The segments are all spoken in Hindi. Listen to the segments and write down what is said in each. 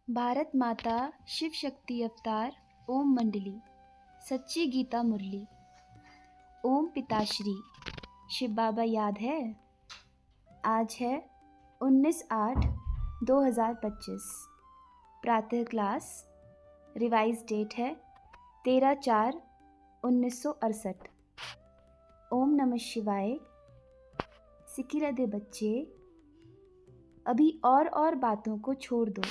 भारत माता शिव शक्ति अवतार ओम मंडली सच्ची गीता मुरली ओम पिताश्री शिव बाबा याद है। आज है 19/8/2025। प्रातः क्लास। रिवाइज डेट है 13/4/1968। ओम नमः शिवाय। सिकिरदे बच्चे, अभी और बातों को छोड़ दो।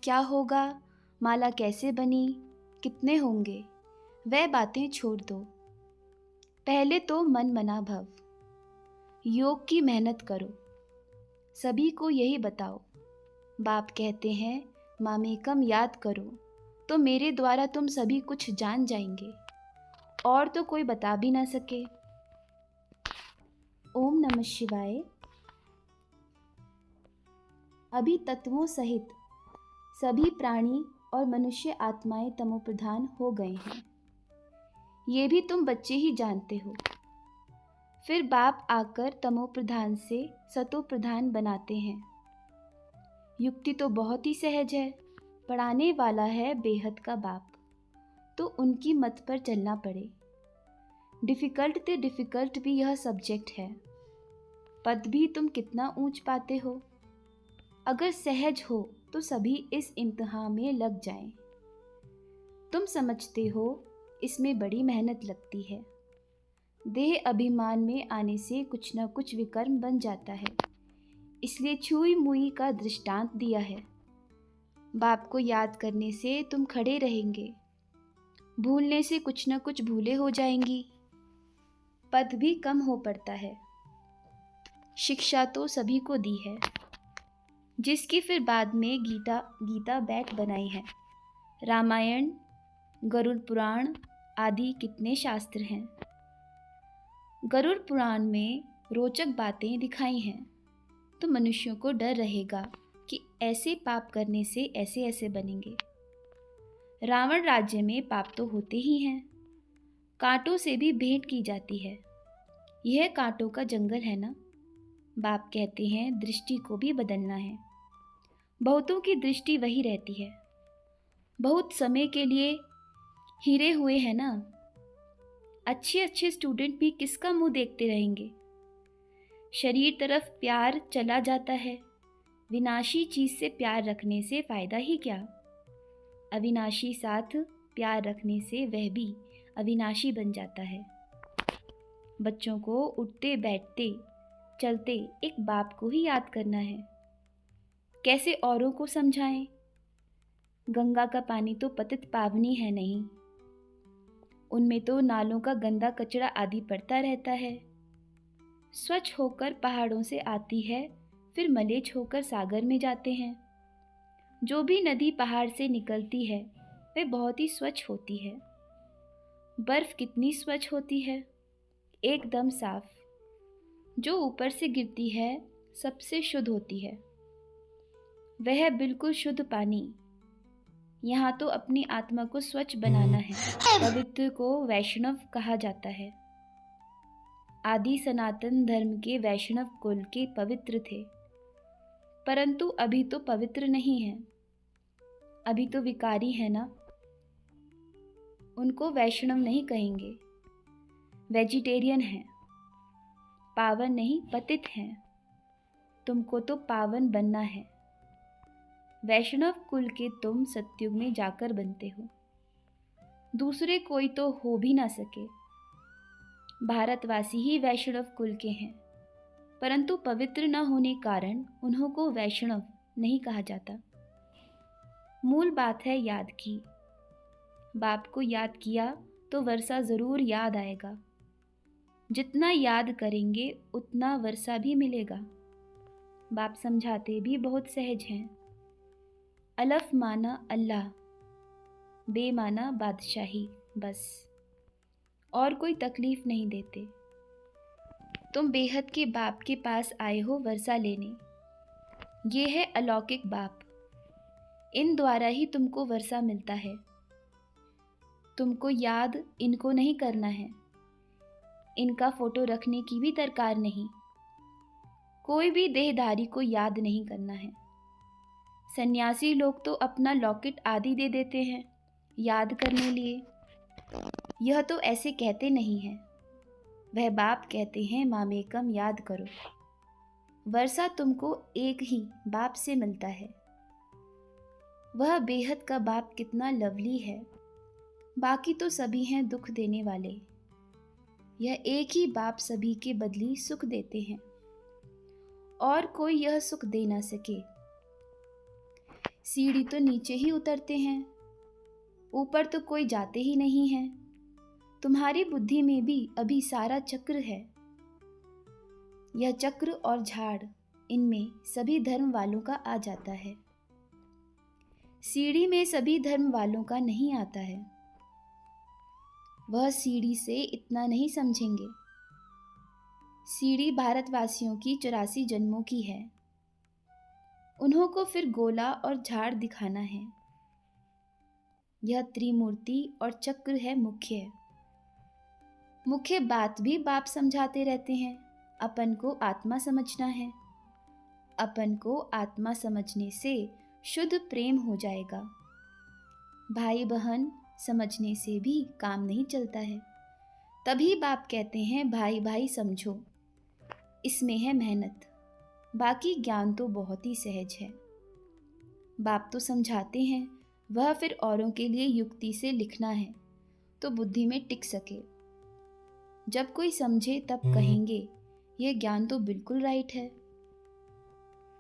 क्या होगा, माला कैसे बनी, कितने होंगे, वह बातें छोड़ दो। पहले तो मन मना भव, योग की मेहनत करो। सभी को यही बताओ। बाप कहते हैं मामेकम याद करो, तो मेरे द्वारा तुम सभी कुछ जान जाएंगे और तो कोई बता भी ना सके। ओम नमः शिवाय। अभी तत्वों सहित सभी प्राणी और मनुष्य आत्माएं तमोप्रधान हो गए हैं, ये भी तुम बच्चे ही जानते हो। फिर बाप आकर तमोप्रधान से सतोप्रधान बनाते हैं। युक्ति तो बहुत ही सहज है, पढ़ाने वाला है बेहद का बाप, तो उनकी मत पर चलना पड़े। डिफ़िकल्ट ते डिफ़िकल्ट भी यह सब्जेक्ट है। पद भी तुम कितना ऊंच पाते हो। अगर सहज हो तो सभी इस इम्तिहान में लग जाएं। तुम समझते हो इसमें बड़ी मेहनत लगती है। देह अभिमान में आने से कुछ न कुछ विकर्म बन जाता है, इसलिए छुई मुई का दृष्टांत दिया है। बाप को याद करने से तुम खड़े रहेंगे, भूलने से कुछ न कुछ भूले हो जाएंगी। पद भी कम हो पड़ता है। शिक्षा तो सभी को दी है, जिसकी फिर बाद में गीता बैठ बनाई है। रामायण, गरुड़ पुराण आदि कितने शास्त्र हैं। गरुड़ पुराण में रोचक बातें दिखाई हैं, तो मनुष्यों को डर रहेगा कि ऐसे पाप करने से ऐसे ऐसे बनेंगे। रावण राज्य में पाप तो होते ही हैं, कांटों से भी भेंट की जाती है। यह कांटों का जंगल है ना। बाप कहते हैं दृष्टि को भी बदलना है। बहुतों की दृष्टि वही रहती है, बहुत समय के लिए हीरे हुए हैं ना। अच्छे स्टूडेंट भी किसका मुंह देखते रहेंगे। शरीर तरफ प्यार चला जाता है। विनाशी चीज से प्यार रखने से फायदा ही क्या। अविनाशी साथ प्यार रखने से वह भी अविनाशी बन जाता है। बच्चों को उठते बैठते चलते एक बाप को ही याद करना है। कैसे औरों को समझाएं। गंगा का पानी तो पतित पावनी है नहीं, उनमें तो नालों का गंदा कचरा आदि पड़ता रहता है। स्वच्छ होकर पहाड़ों से आती है, फिर मलेच्छ होकर सागर में जाते हैं। जो भी नदी पहाड़ से निकलती है वह बहुत ही स्वच्छ होती है। बर्फ कितनी स्वच्छ होती है, एकदम साफ। जो ऊपर से गिरती है सबसे शुद्ध होती है, वह बिल्कुल शुद्ध पानी। यहाँ तो अपनी आत्मा को स्वच्छ बनाना है। पवित्र को वैष्णव कहा जाता है। आदि सनातन धर्म के वैष्णव कुल के पवित्र थे, परंतु अभी तो पवित्र नहीं है। अभी तो विकारी है ना। उनको वैष्णव नहीं कहेंगे, वेजिटेरियन हैं। पावन नहीं पतित हैं। तुमको तो पावन बनना है। वैष्णव कुल के तुम सतयुग में जाकर बनते हो, दूसरे कोई तो हो भी ना सके। भारतवासी ही वैष्णव कुल के हैं, परंतु पवित्र न होने कारण उन्हों को वैष्णव नहीं कहा जाता। मूल बात है याद की। बाप को याद किया तो वर्षा जरूर याद आएगा। जितना याद करेंगे उतना वर्षा भी मिलेगा। बाप समझाते भी बहुत सहज हैं। अलफ माना अल्लाह, बे माना बादशाही, बस और कोई तकलीफ नहीं देते। तुम बेहद के बाप के पास आए हो वर्षा लेने। ये है अलौकिक बाप, इन द्वारा ही तुमको वर्षा मिलता है। तुमको याद इनको नहीं करना है, इनका फोटो रखने की भी दरकार नहीं। कोई भी देहधारी को याद नहीं करना है। सन्यासी लोग तो अपना लॉकेट आदि दे देते हैं याद करने लिए। यह तो ऐसे कहते नहीं हैं। वह बाप कहते हैं मामेकम याद करो। वर्षा तुमको एक ही बाप से मिलता है। वह बेहद का बाप कितना लवली है। बाकी तो सभी हैं दुख देने वाले। यह एक ही बाप सभी के बदली सुख देते हैं और कोई यह सुख दे ना सके। सीढ़ी तो नीचे ही उतरते हैं, ऊपर तो कोई जाते ही नहीं है। तुम्हारी बुद्धि में भी अभी सारा चक्र है। यह चक्र और झाड़, इनमें सभी धर्म वालों का आ जाता है। सीढ़ी में सभी धर्म वालों का नहीं आता है। वह सीढ़ी से इतना नहीं समझेंगे। सीढ़ी भारतवासियों की 84 जन्मों की है। उन्हों को फिर गोला और झाड़ दिखाना है। यह त्रिमूर्ति और चक्र है मुख्य। मुख्य बात भी बाप समझाते रहते हैं। अपन को आत्मा समझना है। अपन को आत्मा समझने से शुद्ध प्रेम हो जाएगा। भाई बहन समझने से भी काम नहीं चलता है। तभी बाप कहते हैं भाई भाई समझो। इसमें है मेहनत। बाकी ज्ञान तो बहुत ही सहज है। बाप तो समझाते हैं, वह फिर औरों के लिए युक्ति से लिखना है तो बुद्धि में टिक सके। जब कोई समझे तब कहेंगे यह ज्ञान तो बिल्कुल राइट है।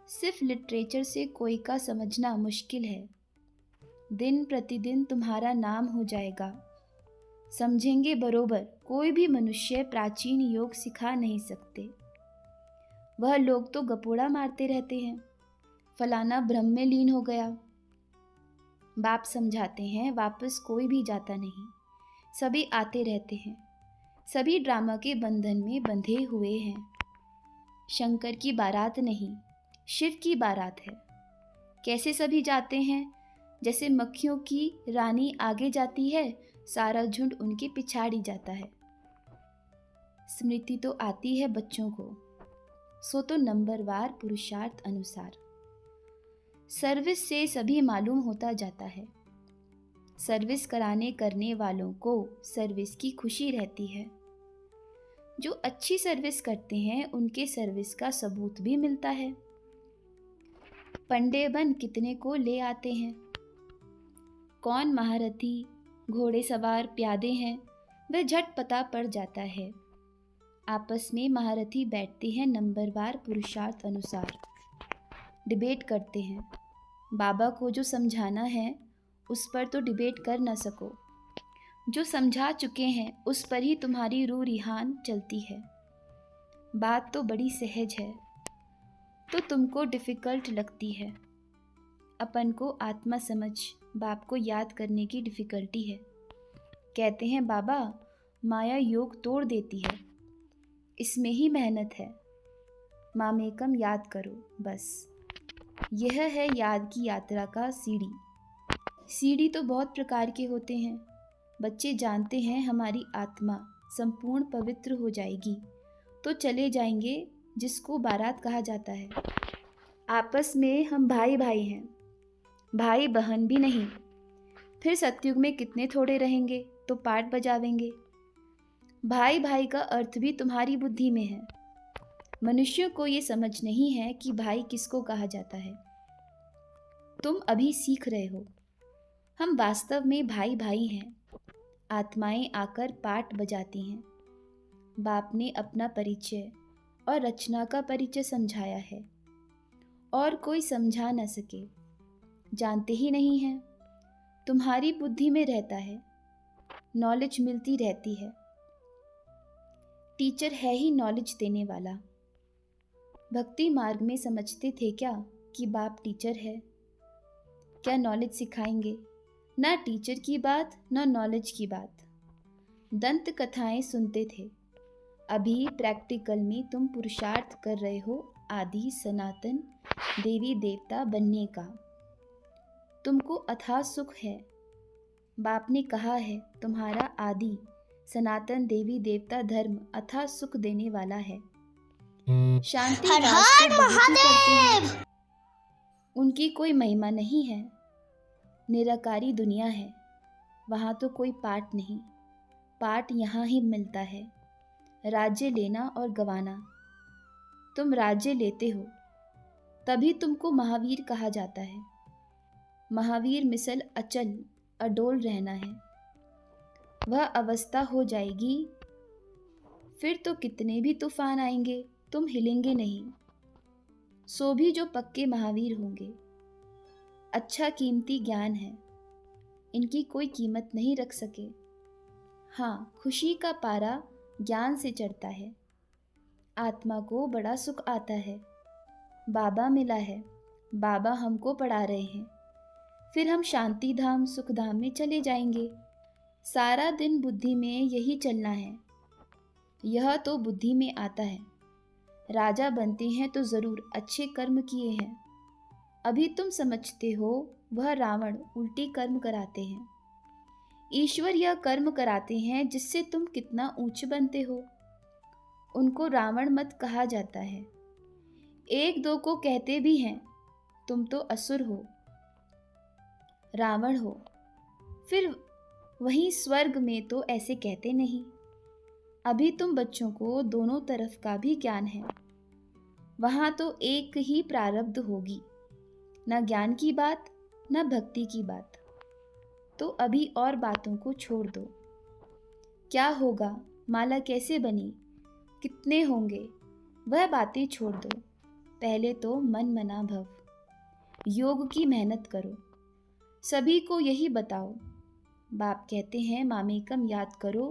सिर्फ लिटरेचर से कोई का समझना मुश्किल है। दिन प्रतिदिन तुम्हारा नाम हो जाएगा। समझेंगे बरोबर। कोई भी मनुष्य प्राचीन योग सिखा नहीं सकते। वह लोग तो गपोड़ा मारते रहते हैं, फलाना ब्रह्म में लीन हो गया। बाप समझाते हैं वापस कोई भी जाता नहीं, सभी आते रहते हैं। सभी ड्रामा के बंधन में बंधे हुए हैं। शंकर की बारात नहीं, शिव की बारात है। कैसे सभी जाते हैं? जैसे मक्खियों की रानी आगे जाती है, सारा झुंड उनके पिछाड़ी जाता है। स्मृति तो आती है बच्चों को, सो तो नंबरवार पुरुषार्थ अनुसार। सर्विस से सभी मालूम होता जाता है। सर्विस कराने करने वालों को सर्विस की खुशी रहती है। जो अच्छी सर्विस करते हैं उनके सर्विस का सबूत भी मिलता है। पंडे बन कितने को ले आते हैं। कौन महारथी, घोड़े सवार, प्यादे हैं, वह झट पता पड़ जाता है। आपस में महारथी बैठते हैं नंबरवार पुरुषार्थ अनुसार, डिबेट करते हैं। बाबा को जो समझाना है उस पर तो डिबेट कर न सको। जो समझा चुके हैं उस पर ही तुम्हारी रूह रिहान चलती है। बात तो बड़ी सहज है तो तुमको डिफ़िकल्ट लगती है। अपन को आत्मा समझ बाप को याद करने की डिफ़िकल्टी है। कहते हैं बाबा माया योग तोड़ देती है, इसमें ही मेहनत है। मामेकम याद करो बस। यह है याद की यात्रा का सीढ़ी। सीढ़ी तो बहुत प्रकार के होते हैं। बच्चे जानते हैं हमारी आत्मा संपूर्ण पवित्र हो जाएगी तो चले जाएंगे जिसको बारात कहा जाता है। आपस में हम भाई भाई हैं, भाई बहन भी नहीं। फिर सतयुग में कितने थोड़े रहेंगे तो पाठ बजावेंगे। भाई भाई का अर्थ भी तुम्हारी बुद्धि में है। मनुष्यों को ये समझ नहीं है कि भाई किसको कहा जाता है। तुम अभी सीख रहे हो। हम वास्तव में भाई भाई हैं। आत्माएं आकर पाठ बजाती हैं। बाप ने अपना परिचय और रचना का परिचय समझाया है और कोई समझा न सके। जानते ही नहीं हैं। तुम्हारी बुद्धि में रहता है, नॉलेज मिलती रहती है। टीचर है ही नॉलेज देने वाला। भक्ति मार्ग में समझते थे क्या कि बाप टीचर है? क्या नॉलेज सिखाएंगे? ना टीचर की बात ना नॉलेज की बात। दंत कथाएं सुनते थे। अभी प्रैक्टिकल में तुम पुरुषार्थ कर रहे हो आदि सनातन देवी देवता बनने का। तुमको अथाह सुख है। बाप ने कहा है तुम्हारा आदि सनातन देवी देवता धर्म अथाह सुख देने वाला है। शांति हर हर महादेव। उनकी कोई महिमा नहीं है। निराकारी दुनिया है, वहाँ तो कोई पाठ नहीं। पाठ यहाँ ही मिलता है, राज्य लेना और गंवाना। तुम राज्य लेते हो, तभी तुमको महावीर कहा जाता है। महावीर मिसल अचल अडोल रहना है। वह अवस्था हो जाएगी, फिर तो कितने भी तूफान आएंगे, तुम हिलेंगे नहीं। सो भी जो पक्के महावीर होंगे। अच्छा कीमती ज्ञान है, इनकी कोई कीमत नहीं रख सके। हाँ, खुशी का पारा ज्ञान से चढ़ता है। आत्मा को बड़ा सुख आता है। बाबा मिला है, बाबा हमको पढ़ा रहे हैं। फिर हम शांति धाम सुख धाम में चले जाएंगे। सारा दिन बुद्धि में यही चलना है। यह तो बुद्धि में आता है। राजा बनते हैं तो जरूर अच्छे कर्म किए हैं। अभी तुम समझते हो वह रावण उल्टी कर्म कराते हैं। ईश्वर यह कर्म कराते हैं जिससे तुम कितना ऊंच बनते हो। उनको रावण मत कहा जाता है। एक दो को कहते भी हैं, तुम तो असुर हो, रावण हो। फिर वहीं स्वर्ग में तो ऐसे कहते नहीं। अभी तुम बच्चों को दोनों तरफ का भी ज्ञान है। वहाँ तो एक ही प्रारब्ध होगी, न ज्ञान की बात न भक्ति की बात। तो अभी और बातों को छोड़ दो। क्या होगा, माला कैसे बनी, कितने होंगे, वह बातें छोड़ दो। पहले तो मन मना भव, योग की मेहनत करो। सभी को यही बताओ। बाप कहते हैं मामेकम याद करो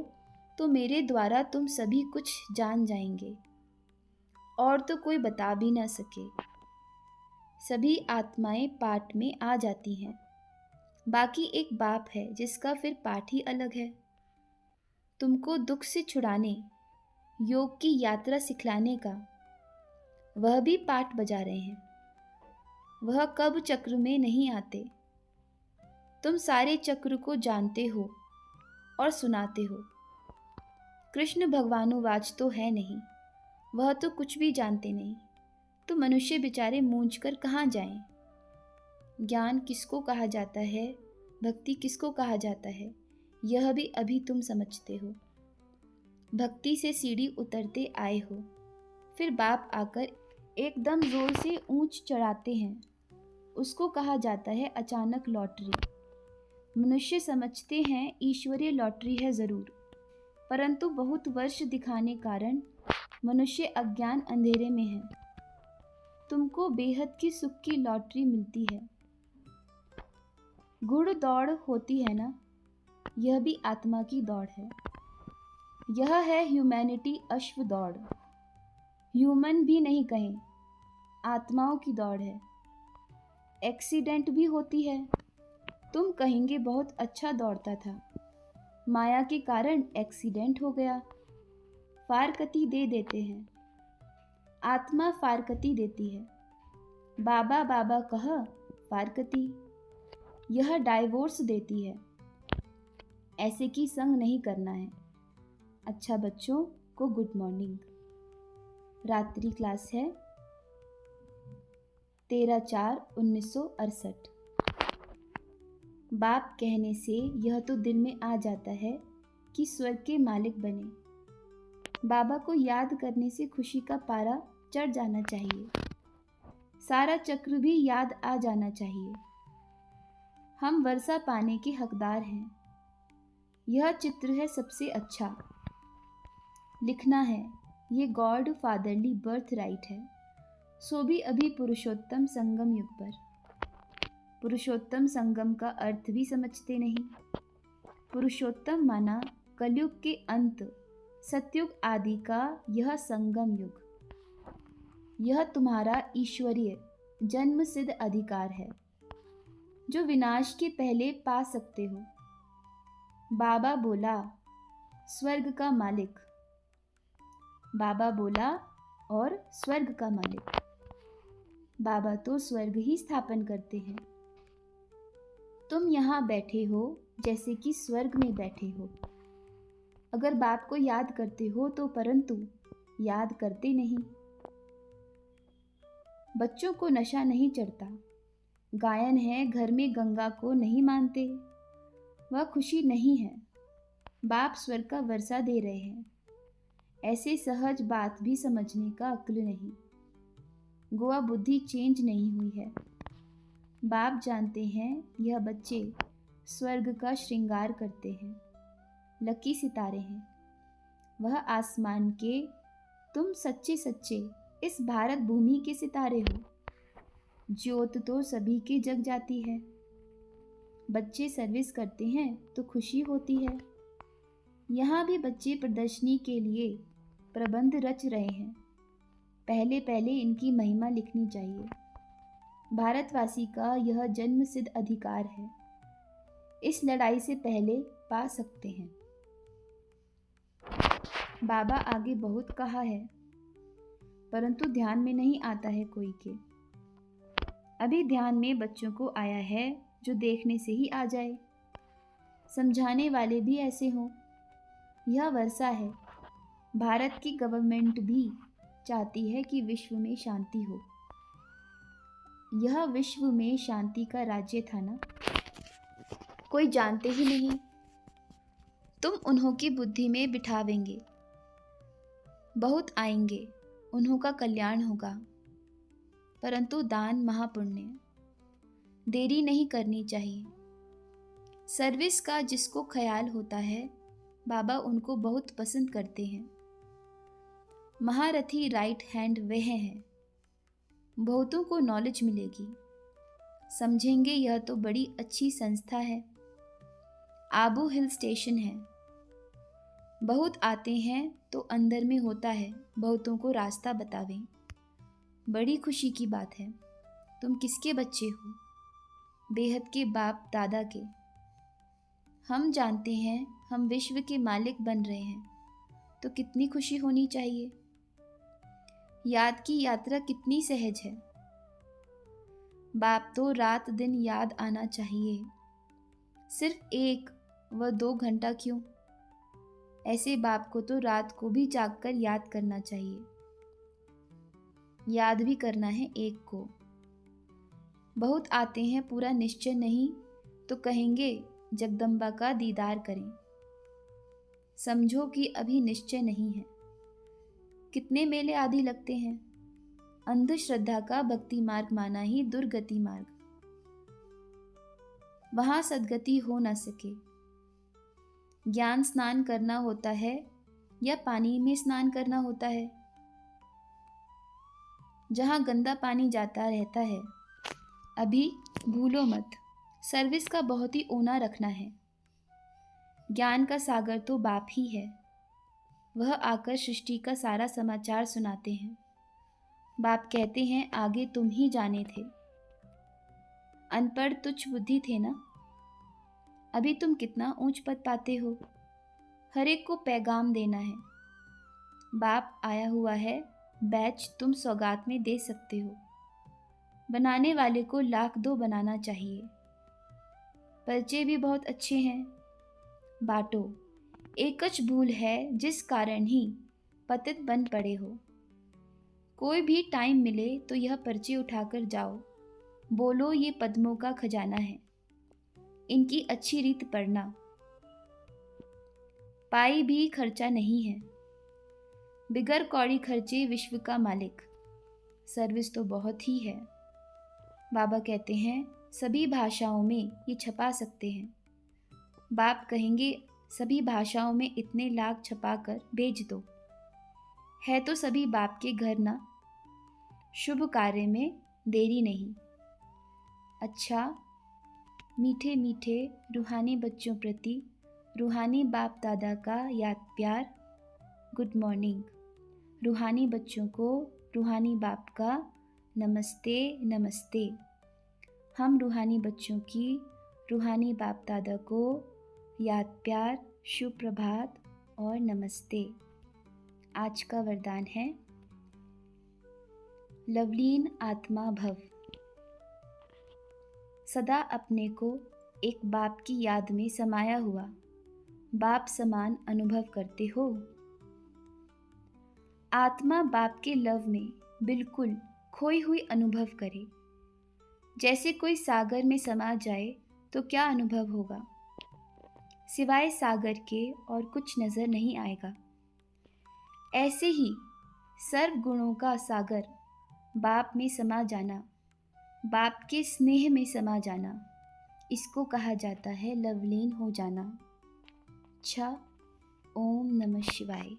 तो मेरे द्वारा तुम सभी कुछ जान जाएंगे, और तो कोई बता भी ना सके। सभी आत्माएं पाठ में आ जाती हैं। बाकी एक बाप है जिसका फिर पाठ ही अलग है। तुमको दुख से छुड़ाने, योग की यात्रा सिखलाने का वह भी पाठ बजा रहे हैं। वह कब चक्र में नहीं आते। तुम सारे चक्र को जानते हो और सुनाते हो। कृष्ण भगवानुवाच तो है नहीं, वह तो कुछ भी जानते नहीं। तो मनुष्य बेचारे मूंझ कर कहाँ जाएं? ज्ञान किसको कहा जाता है, भक्ति किसको कहा जाता है, यह भी अभी तुम समझते हो। भक्ति से सीढ़ी उतरते आए हो, फिर बाप आकर एकदम जोर से ऊंच चढ़ाते हैं। उसको कहा जाता है अचानक लॉटरी। मनुष्य समझते हैं ईश्वरीय लॉटरी है जरूर, परंतु बहुत वर्ष दिखाने कारण मनुष्य अज्ञान अंधेरे में है। तुमको बेहद की सुख की लॉटरी मिलती है। घुड़ दौड़ होती है ना, यह भी आत्मा की दौड़ है। यह है ह्यूमैनिटी अश्व दौड़। ह्यूमन भी नहीं कहें, आत्माओं की दौड़ है। एक्सीडेंट भी होती है। तुम कहेंगे बहुत अच्छा दौड़ता था, माया के कारण एक्सीडेंट हो गया। फारकती दे देते हैं। आत्मा फारकती देती है। बाबा बाबा कह फारकती। यह डाइवोर्स देती है। ऐसे की संग नहीं करना है। अच्छा बच्चों को गुड मॉर्निंग। रात्रि क्लास है 13/4/1968। बाप कहने से यह तो दिल में आ जाता है कि स्वर्ग के मालिक बने। बाबा को याद करने से खुशी का पारा चढ़ जाना चाहिए। सारा चक्र भी याद आ जाना चाहिए। हम वर्षा पाने के हकदार हैं। यह चित्र है सबसे अच्छा। लिखना है, ये गॉड फादरली बर्थ राइट है। सो भी अभी पुरुषोत्तम संगम युग पर। पुरुषोत्तम संगम का अर्थ भी समझते नहीं। पुरुषोत्तम माना कलयुग के अंत, सतयुग आदि का यह संगम युग। यह तुम्हारा ईश्वरीय जन्म सिद्ध अधिकार है जो विनाश के पहले पा सकते हो। बाबा बोला स्वर्ग का मालिक। बाबा बोला और स्वर्ग का मालिक। बाबा तो स्वर्ग ही स्थापन करते हैं। तुम यहाँ बैठे हो जैसे कि स्वर्ग में बैठे हो। अगर बाप को याद करते हो तो, परंतु याद करते नहीं। बच्चों को नशा नहीं चढ़ता, गायन है घर में गंगा को नहीं मानते, वह खुशी नहीं है। बाप स्वर्ग का वर्षा दे रहे हैं, ऐसे सहज बात भी समझने का अक्ल नहीं। गोवा बुद्धि चेंज नहीं हुई है। बाप जानते हैं यह बच्चे स्वर्ग का श्रृंगार करते हैं, लकी सितारे हैं वह आसमान के। तुम सच्चे सच्चे इस भारत भूमि के सितारे हो। ज्योत तो सभी के जग जाती है। बच्चे सर्विस करते हैं तो खुशी होती है। यहाँ भी बच्चे प्रदर्शनी के लिए प्रबंध रच रहे हैं। पहले पहले इनकी महिमा लिखनी चाहिए। भारतवासी का यह जन्म सिद्ध अधिकार है, इस लड़ाई से पहले पा सकते हैं। बाबा आगे बहुत कहा है, परंतु ध्यान में नहीं आता है कोई के। अभी ध्यान में बच्चों को आया है जो देखने से ही आ जाए। समझाने वाले भी ऐसे हों। यह वर्षा है। भारत की गवर्नमेंट भी चाहती है कि विश्व में शांति हो। यह विश्व में शांति का राज्य था ना, कोई जानते ही नहीं। तुम उन्हों की बुद्धि में बिठावेंगे, बहुत आएंगे, उन्हों का कल्याण होगा। परंतु दान महापुण्य, देरी नहीं करनी चाहिए। सर्विस का जिसको ख्याल होता है, बाबा उनको बहुत पसंद करते हैं। महारथी राइट हैंड वह हैं। बहुतों को नॉलेज मिलेगी, समझेंगे यह तो बड़ी अच्छी संस्था है। आबू हिल स्टेशन है। बहुत आते हैं तो अंदर में होता है बहुतों को रास्ता बतावें। बड़ी खुशी की बात है। तुम किसके बच्चे हो? बेहद के बाप दादा के। हम जानते हैं हम विश्व के मालिक बन रहे हैं, तो कितनी खुशी होनी चाहिए। याद की यात्रा कितनी सहज है। बाप तो रात दिन याद आना चाहिए। सिर्फ 1 व 2 घंटा क्यों? ऐसे बाप को तो रात को भी जागकर याद करना चाहिए। याद भी करना है एक को। बहुत आते हैं, पूरा निश्चय नहीं तो कहेंगे जगदम्बा का दीदार करें। समझो कि अभी निश्चय नहीं है। कितने मेले आदि लगते हैं। अंधश्रद्धा का भक्ति मार्ग माना ही दुर्गति मार्ग। वहां सदगति हो न सके। ज्ञान स्नान करना होता है या पानी में स्नान करना होता है? जहां गंदा पानी जाता रहता है। अभी भूलो मत, सर्विस का बहुत ही ओना रखना है। ज्ञान का सागर तो बाप ही है। वह आकर सृष्टि का सारा समाचार सुनाते हैं। बाप कहते हैं आगे तुम ही जाने थे। अनपढ़ तुच्छ बुद्धि थे ना। अभी तुम कितना ऊंच पद पाते हो। हर एक को पैगाम देना है। बाप आया हुआ है, बैच तुम सौगात में दे सकते हो। बनाने वाले को 1,00,000 बनाना चाहिए। पर्चे भी बहुत अच्छे हैं। बाटो। एकच भूल है जिस कारण ही पतित बन पड़े हो। कोई भी टाइम मिले तो यह पर्चे उठाकर जाओ। बोलो ये पद्मों का खजाना है, इनकी अच्छी रीत पढ़ना। पाई भी खर्चा नहीं है। बिगर कौड़ी खर्चे विश्व का मालिक। सर्विस तो बहुत ही है। बाबा कहते हैं सभी भाषाओं में ये छपा सकते हैं। बाप कहेंगे सभी भाषाओं में इतने लाख छपाकर भेज दो। है तो सभी बाप के घर ना। शुभ कार्य में देरी नहीं। अच्छा, मीठे मीठे रूहानी बच्चों प्रति रूहानी बाप दादा का याद प्यार। Good morning. रूहानी बच्चों को रूहानी बाप का नमस्ते नमस्ते। हम रूहानी बच्चों की रूहानी बाप दादा को याद प्यार, शुभ प्रभात और नमस्ते। आज का वरदान है लवलीन आत्मा भव। सदा अपने को एक बाप की याद में समाया हुआ बाप समान अनुभव करते हो। आत्मा बाप के लव में बिल्कुल खोई हुई अनुभव करे। जैसे कोई सागर में समा जाए तो क्या अनुभव होगा। सिवाय सागर के और कुछ नजर नहीं आएगा। ऐसे ही सर्व गुणों का सागर बाप में समा जाना, बाप के स्नेह में समा जाना, इसको कहा जाता है लवलीन हो जाना। अच्छा, ओम नमः शिवाय।